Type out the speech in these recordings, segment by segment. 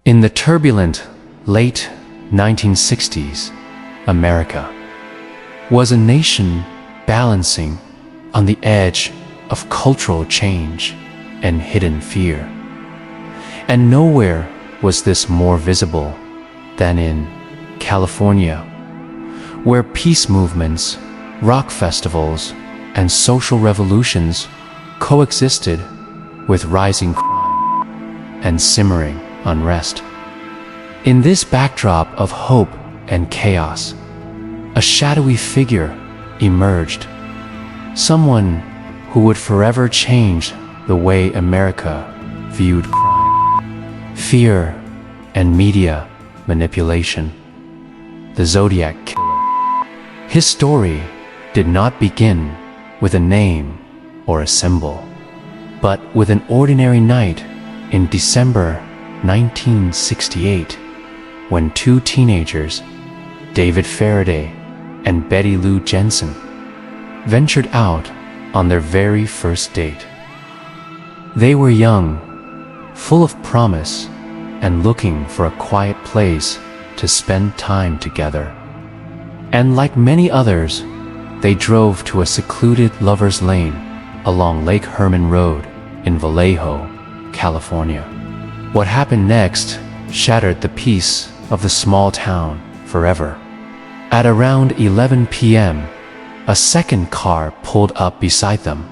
In the turbulent late 1960s, America was a nation balancing on the edge of cultural change and hidden fear. And nowhere was this more visible than in California, where peace movements, rock festivals, and social revolutions coexisted with rising crime and simmering unrest. In this backdrop of hope and chaos, a shadowy figure emerged, someone who would forever change the way America viewed crime, fear, and media manipulation. The Zodiac Killer. His story did not begin with a name or a symbol, but with an ordinary night in December 1968, when two teenagers, David Faraday and Betty Lou Jensen, ventured out on their very first date. They were young, full of promise, and looking for a quiet place to spend time together. And like many others, they drove to a secluded lover's lane along Lake Herman Road in Vallejo, California. What happened next shattered the peace of the small town forever. At around 11 p.m., a second car pulled up beside them,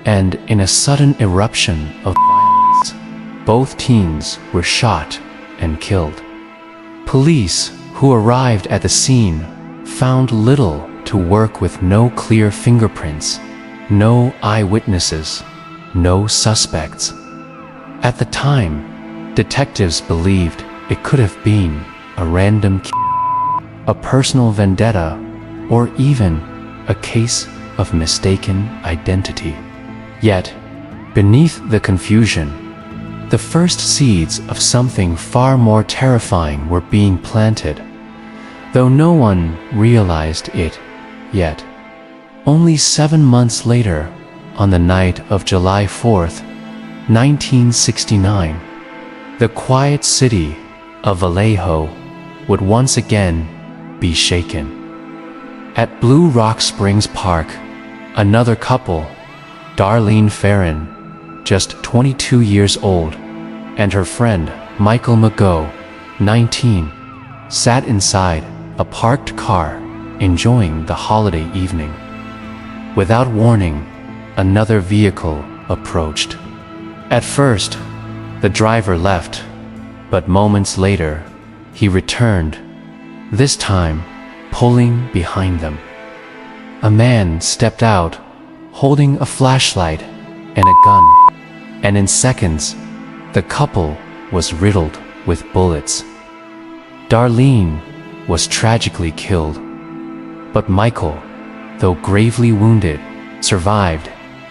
and in a sudden eruption of violence, both teens were shot and killed. Police who arrived at the scene found little to work with: no clear fingerprints, no eyewitnesses, no suspects. At the time, detectives believed it could have been a random kill, a personal vendetta, or even a case of mistaken identity. Yet, beneath the confusion, the first seeds of something far more terrifying were being planted, though no one realized it yet. Only 7 months later, on the night of July 4th, 1969, the quiet city of Vallejo would once again be shaken. At Blue Rock Springs Park, another couple, Darlene Farron, just 22 years old, and her friend Michael Mago, 19, sat inside a parked car enjoying the holiday evening. Without warning, another vehicle approached. At first, the driver left, but moments later, he returned, this time pulling behind them. A man stepped out, holding a flashlight and a gun, and in seconds, the couple was riddled with bullets. Darlene was tragically killed, but Michael, though gravely wounded, survived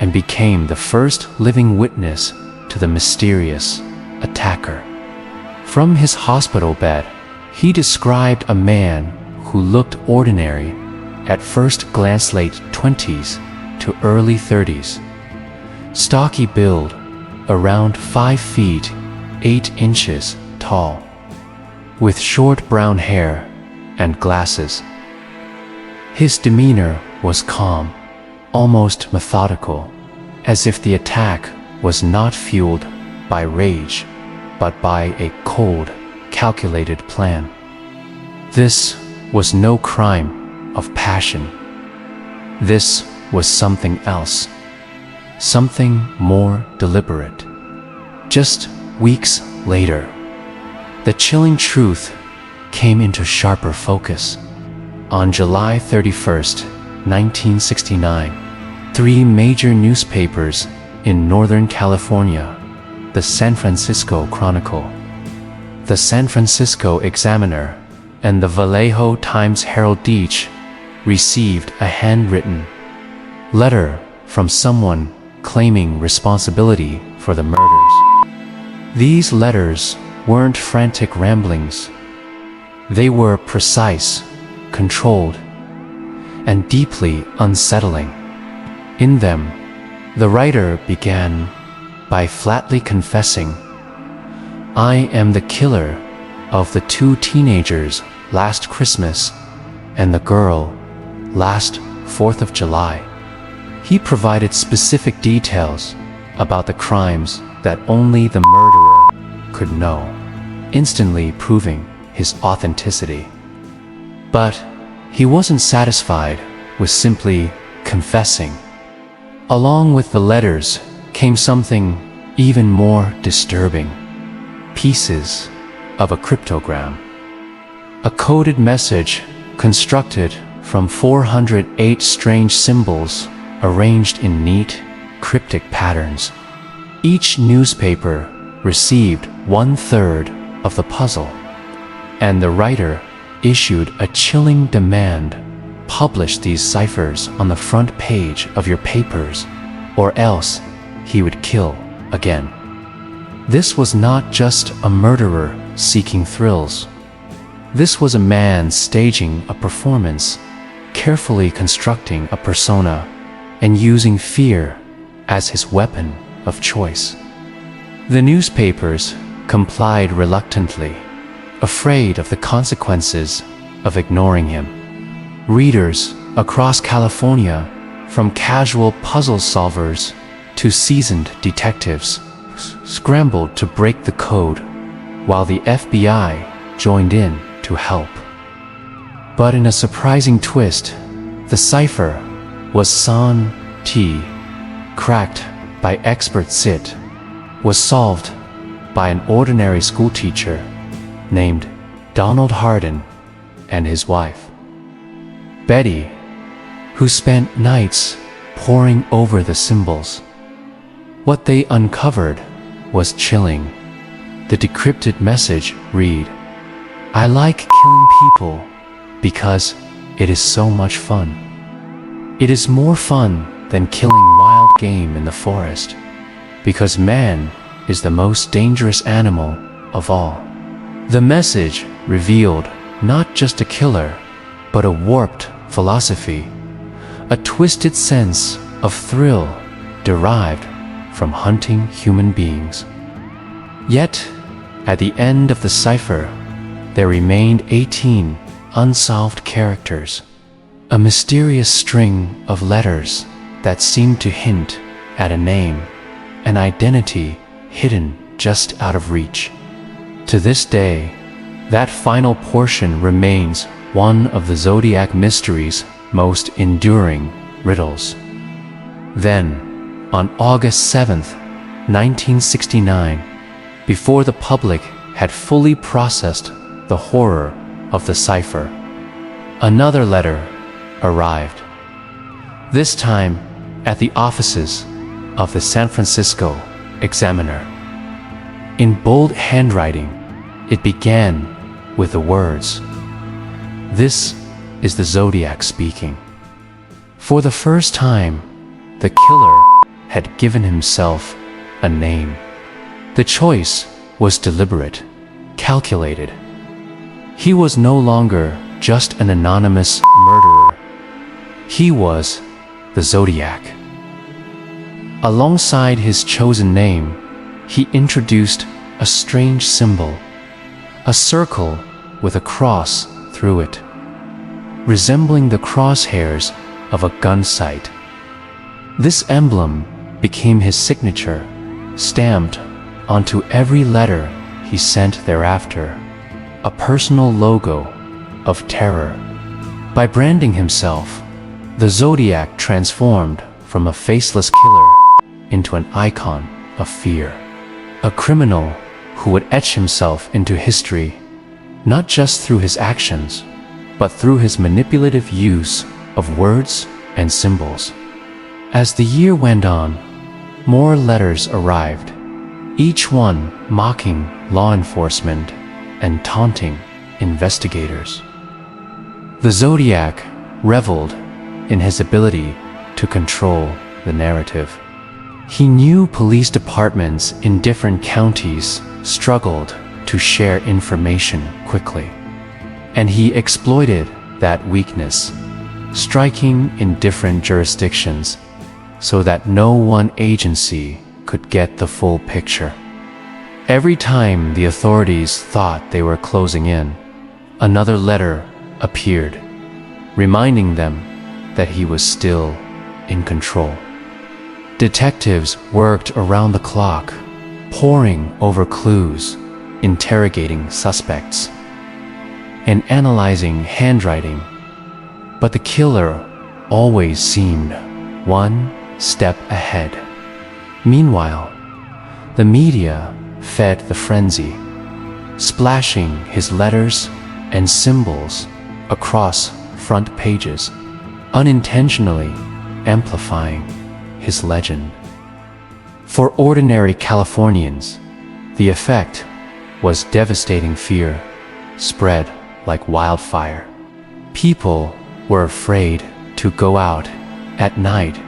and became the first living witness to the mysterious attacker. From his hospital bed, he described a man who looked ordinary, at first glance late 20s to early 30s. Stocky build, around 5 feet 8 inches tall, with short brown hair and glasses. His demeanor was calm, almost methodical, as if the attack was not fueled by rage, but by a cold, calculated plan. This was no crime of passion. This was something else, something more deliberate. Just weeks later, the chilling truth came into sharper focus. On July 31st, 1969, 3 major newspapers in Northern California, the San Francisco Chronicle, the San Francisco Examiner, and the Vallejo Times-Herald each received a handwritten letter from someone claiming responsibility for the murders. These letters weren't frantic ramblings. They were precise, controlled, and deeply unsettling. In them, the writer began by flatly confessing, "I am the killer of the 2 teenagers last Christmas and the girl last 4th of July." He provided specific details about the crimes that only the murderer could know, instantly proving his authenticity. But he wasn't satisfied with simply confessing. Along with the letters came something even more disturbing: pieces of a cryptogram. A coded message constructed from 408 strange symbols arranged in neat, cryptic patterns. Each newspaper received 1/3 of the puzzle, and the writer issued a chilling demand: publish these ciphers on the front page of your papers, or else he would kill again. This was not just a murderer seeking thrills. This was a man staging a performance, carefully constructing a persona, and using fear as his weapon of choice. The newspapers complied reluctantly, afraid of the consequences of ignoring him. Readers across California, from casual puzzle solvers to seasoned detectives, scrambled to break the code, while the FBI joined in to help. But in a surprising twist, the cipher was San T, cracked by expert Sit, was solved by an ordinary schoolteacher named Donald Hardin and his wife, Betty, who spent nights poring over the symbols. What they uncovered was chilling. The decrypted message read, "I like killing people because it is so much fun. It is more fun than killing wild game in the forest, because man is the most dangerous animal of all." The message revealed not just a killer, but a warped philosophy, a twisted sense of thrill derived from hunting human beings. Yet, at the end of the cipher, there remained 18 unsolved characters, a mysterious string of letters that seemed to hint at a name, an identity hidden just out of reach. To this day, that final portion remains one of the Zodiac mystery's most enduring riddles. Then, on August 7th, 1969, before the public had fully processed the horror of the cipher, another letter arrived. This time at the offices of the San Francisco Examiner. In bold handwriting, it began with the words, "This is the Zodiac speaking." For the first time, the killer had given himself a name. The choice was deliberate, calculated. He was no longer just an anonymous murderer. He was the Zodiac. Alongside his chosen name, he introduced a strange symbol, a circle with a cross through it, resembling the crosshairs of a gun sight. This emblem became his signature, stamped onto every letter he sent thereafter, a personal logo of terror. By branding himself, the Zodiac transformed from a faceless killer into an icon of fear, a criminal who would etch himself into history, not just through his actions, but through his manipulative use of words and symbols. As the year went on, more letters arrived, each one mocking law enforcement and taunting investigators. The Zodiac reveled in his ability to control the narrative. He knew police departments in different counties struggled to share information quickly, and he exploited that weakness, striking in different jurisdictions so that no one agency could get the full picture. Every time the authorities thought they were closing in, another letter appeared, reminding them that he was still in control. Detectives worked around the clock, poring over clues, interrogating suspects, and analyzing handwriting. But the killer always seemed one step ahead. Meanwhile, the media fed the frenzy, splashing his letters and symbols across front pages, unintentionally amplifying his legend. For ordinary Californians, the effect was devastating fear, spread like wildfire. People were afraid to go out at night.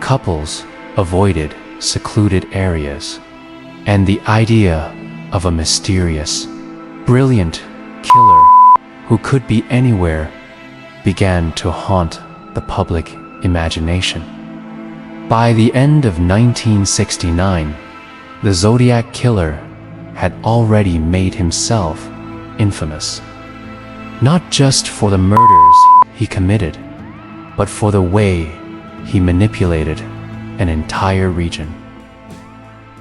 Couples avoided secluded areas, and the idea of a mysterious, brilliant killer who could be anywhere began to haunt the public imagination. By the end of 1969, the Zodiac Killer had already made himself infamous, not just for the murders he committed, but for the way he manipulated an entire region,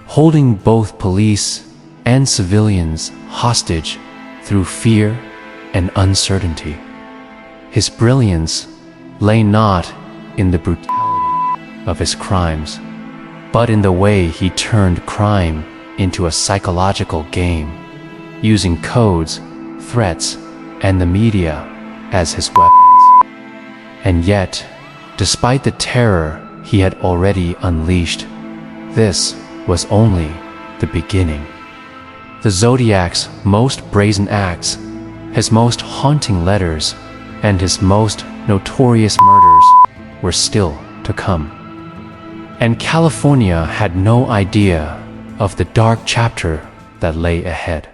holding both police and civilians hostage through fear and uncertainty. His brilliance lay not in the brutality of his crimes, but in the way he turned crime into a psychological game, using codes, threats, and the media as his weapons. And yet, despite the terror he had already unleashed, this was only the beginning. The Zodiac's most brazen acts, his most haunting letters, and his most notorious murders were still to come. And California had no idea of the dark chapter that lay ahead.